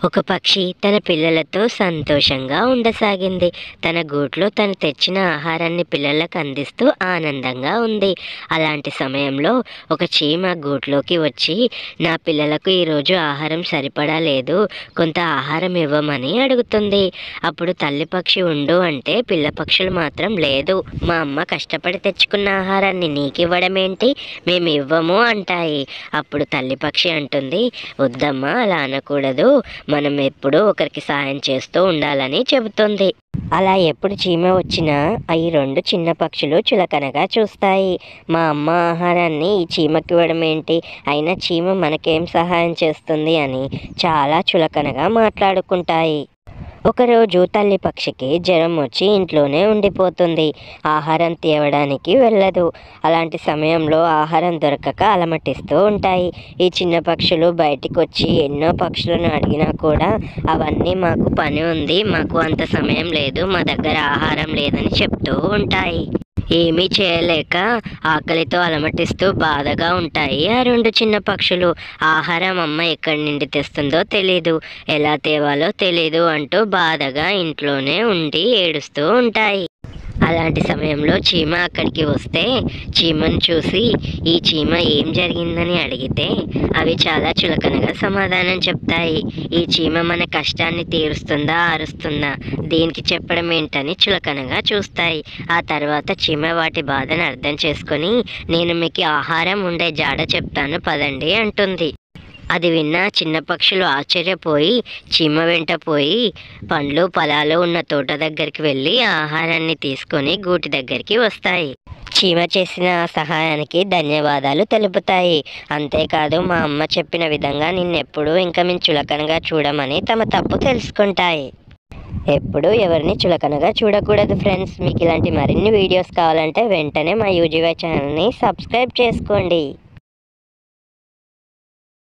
ఒక పక్షి తన పిల్లలతో సంతోషంగా ఉండసాగింది. తన గూట్లో తను తెచ్చిన ఆహారాన్ని పిల్లలకు అందిస్తూ ఆనందంగా ఉంది. అలాంటి సమయంలో ఒక చీమ గూట్లోకి వచ్చి, నా పిల్లలకు ఈరోజు ఆహారం సరిపడా లేదు, కొంత ఆహారం ఇవ్వమని అడుగుతుంది. అప్పుడు తల్లి పక్షి ఉండు అంటే పిల్ల పక్షులు మాత్రం లేదు, మా అమ్మ కష్టపడి తెచ్చుకున్న ఆహారాన్ని నీకివ్వడం ఏంటి, మేము ఇవ్వము అంటాయి. అప్పుడు తల్లి పక్షి అంటుంది, వద్దమ్మా అలా అనకూడదు, మనం ఎప్పుడూ ఒకరికి సాయం చేస్తూ ఉండాలని చెబుతుంది. అలా ఎప్పుడు చీమ వచ్చినా ఈ రెండు చిన్న పక్షులు చులకనగా చూస్తాయి. మా అమ్మ ఆహారాన్ని ఈ చీమకి ఇవ్వడం ఏంటి, అయినా చీమ మనకేం సహాయం చేస్తుంది అని చాలా చులకనగా మాట్లాడుకుంటాయి. ఒకరోజు తల్లి పక్షికి జ్వరం వచ్చి ఇంట్లోనే ఉండిపోతుంది. ఆహారం తేవడానికి వెళ్ళదు. అలాంటి సమయంలో ఆహారం దొరకక అలమటిస్తూ ఉంటాయి. ఈ చిన్న పక్షులు బయటికి వచ్చి ఎన్నో పక్షులను అడిగినా కూడా అవన్నీ మాకు పని ఉంది, మాకు అంత సమయం లేదు, మా దగ్గర ఆహారం లేదని చెప్తూ ఉంటాయి. ఏమీ చేయలేక ఆకలితో అలమటిస్తూ బాధగా ఉంటాయి ఆ రెండు చిన్న పక్షులు. ఆహారం అమ్మ ఎక్కడి నుండి తెస్తుందో తెలీదు, ఎలా తేవాలో తెలీదు అంటూ బాధగా ఇంట్లోనే ఉండి ఏడుస్తూ ఉంటాయి. అలాంటి సమయంలో చీమ అక్కడికి వస్తే చీమను చూసి ఈ చీమ ఏం జరిగిందని అడిగితే అవి చాలా చులకనగా సమాధానం చెప్తాయి. ఈ చీమ మన కష్టాన్ని తీరుస్తుందా అరుస్తుందా, దీనికి చెప్పడం ఏంటని చులకనగా చూస్తాయి. ఆ తర్వాత చీమ వాటి బాధను అర్థం చేసుకొని, నేను మీకు ఆహారం ఉండే జాడ చెప్తాను పదండి అంటుంది. అది విన్న చిన్న పక్షులు ఆశ్చర్యపోయి చీమ వెంట పోయి పండ్లు పొలాలు ఉన్న తోట దగ్గరికి వెళ్ళి ఆహారాన్ని తీసుకొని గూటి దగ్గరికి వస్తాయి. చీమ చేసిన సహాయానికి ధన్యవాదాలు తెలుపుతాయి. అంతేకాదు, మా అమ్మ చెప్పిన విధంగా నిన్నెప్పుడు ఇంకా మేము చులకనగా చూడమని తమ తప్పు తెలుసుకుంటాయి. ఎప్పుడు ఎవరిని చులకనగా చూడకూడదు ఫ్రెండ్స్. మీకు ఇలాంటి మరిన్ని వీడియోస్ కావాలంటే వెంటనే మా యూజీవై ఛానల్ని సబ్స్క్రైబ్ చేసుకోండి.